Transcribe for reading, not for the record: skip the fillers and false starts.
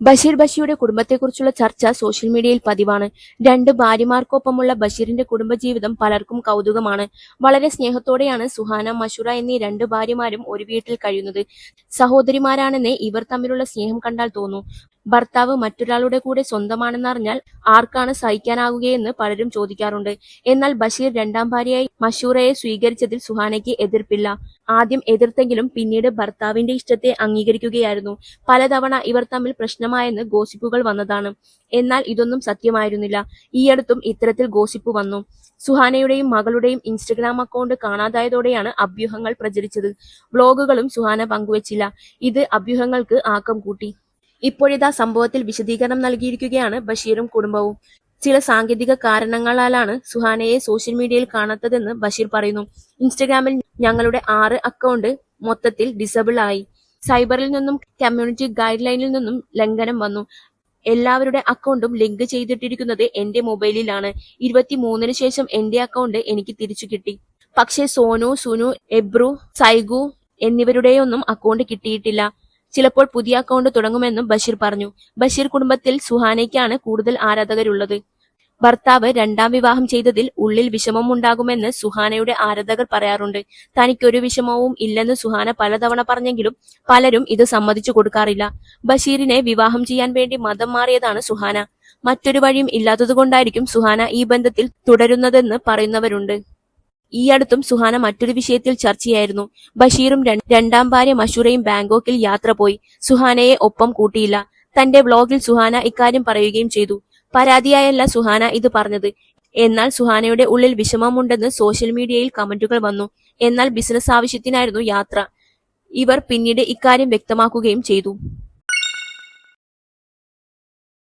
ബഷീറുടെ കുടുംബത്തെക്കുറിച്ചുള്ള ചർച്ച സോഷ്യൽ മീഡിയയിൽ പതിവാണ്. രണ്ട് ഭാര്യമാർക്കൊപ്പമുള്ള ബഷീറിന്റെ കുടുംബജീവിതം പലർക്കും കൗതുകമാണ്. വളരെ സ്നേഹത്തോടെയാണ് സുഹാന, മഷൂറ എന്നീ രണ്ട് ഭാര്യമാരും ഒരു വീട്ടിൽ കഴിയുന്നത്. സഹോദരിമാരാണെന്നേ ഇവർ തമ്മിലുള്ള സ്നേഹം കണ്ടാൽ തോന്നൂ. ഭർത്താവ് മറ്റൊരാളുടെ കൂടെ സ്വന്തമാണെന്നറിഞ്ഞാൽ ആർക്കാണ് സഹിക്കാനാകുകയെന്ന് പലരും ചോദിക്കാറുണ്ട്. എന്നാൽ ബഷീർ രണ്ടാം ഭാര്യയായി മഷൂറയെ സ്വീകരിച്ചതിൽ സുഹാനയ്ക്ക് എതിർപ്പില്ല. ആദ്യം എതിർത്തെങ്കിലും പിന്നീട് ഭർത്താവിന്റെ ഇഷ്ടത്തെ അംഗീകരിക്കുകയായിരുന്നു. പലതവണ ഇവർ തമ്മിൽ പ്രശ്നമായെന്ന് ഗോസിപ്പുകൾ വന്നതാണ്. എന്നാൽ ഇതൊന്നും സത്യമായിരുന്നില്ല. ഈയടുത്തും ഇത്തരത്തിൽ ഗോസിപ്പ് വന്നു. സുഹാനയുടെയും മകളുടെയും ഇൻസ്റ്റഗ്രാം അക്കൗണ്ട് കാണാതായതോടെയാണ് അഭ്യൂഹങ്ങൾ പ്രചരിച്ചത്. വ്ലോഗുകളും സുഹാന പങ്കുവച്ചില്ല. ഇത് അഭ്യൂഹങ്ങൾക്ക് ആക്കം കൂട്ടി. ഇപ്പോഴിതാ സംഭവത്തിൽ വിശദീകരണം നൽകിയിരിക്കുകയാണ് ബഷീറും കുടുംബവും. ചില സാങ്കേതിക കാരണങ്ങളാലാണ് സുഹാനയെ സോഷ്യൽ മീഡിയയിൽ കാണാത്തതെന്ന് ബഷീർ പറയുന്നു. ഇൻസ്റ്റഗ്രാമിൽ ഞങ്ങളുടെ 6 അക്കൗണ്ട് മൊത്തത്തിൽ ഡിസബിൾ ആയി. സൈബറിൽ നിന്നും കമ്മ്യൂണിറ്റി ഗൈഡ് ലൈനിൽ നിന്നും ലംഘനം വന്നു. എല്ലാവരുടെ അക്കൗണ്ടും ലിങ്ക് ചെയ്തിട്ടിരിക്കുന്നത് എന്റെ മൊബൈലിലാണ്. 23-ന് ശേഷം എന്റെ അക്കൗണ്ട് എനിക്ക് തിരിച്ചു കിട്ടി. പക്ഷേ സോനു, സുനു, എബ്രു, സൈഗു എന്നിവരുടെയൊന്നും അക്കൗണ്ട് കിട്ടിയിട്ടില്ല. ചിലപ്പോൾ പുതിയ അക്കൗണ്ട് തുടങ്ങുമെന്നും ബഷീർ പറഞ്ഞു. ബഷീർ കുടുംബത്തിൽ സുഹാനയ്ക്കാണ് കൂടുതൽ ആരാധകരുള്ളത്. ഭർത്താവ് രണ്ടാം വിവാഹം ചെയ്തതിൽ ഉള്ളിൽ വിഷമമുണ്ടാകുമെന്ന് സുഹാനയുടെ ആരാധകർ പറയാറുണ്ട്. തനിക്കൊരു വിഷമവും ഇല്ലെന്ന് സുഹാന പലതവണ പറഞ്ഞെങ്കിലും പലരും ഇത് സമ്മതിച്ചു കൊടുക്കാറില്ല. ബഷീറിനെ വിവാഹം ചെയ്യാൻ വേണ്ടി മതം മാറിയതാണ് സുഹാന. മറ്റൊരു വഴിയും ഇല്ലാത്തതുകൊണ്ടായിരിക്കും സുഹാന ഈ ബന്ധത്തിൽ തുടരുന്നതെന്ന് പറയുന്നവരുണ്ട്. ഈയടുത്തും സുഹാന മറ്റൊരു വിഷയത്തിൽ ചർച്ചയായിരുന്നു. ബഷീറും രണ്ടാം ഭാര്യ മഷൂറയും ബാങ്കോക്കിൽ യാത്ര പോയി. സുഹാനയെ ഒപ്പം കൂട്ടിയില്ല. തന്റെ വ്ലോഗിൽ സുഹാന ഇക്കാര്യം പറയുകയും ചെയ്തു. പരാതിയായല്ല സുഹാന ഇത് പറഞ്ഞത്. എന്നാൽ സുഹാനയുടെ ഉള്ളിൽ വിഷമമുണ്ടെന്ന് സോഷ്യൽ മീഡിയയിൽ കമന്റുകൾ വന്നു. എന്നാൽ ബിസിനസ് ആവശ്യത്തിനായിരുന്നു യാത്ര. ഇവർ പിന്നീട് ഇക്കാര്യം വ്യക്തമാക്കുകയും ചെയ്തു.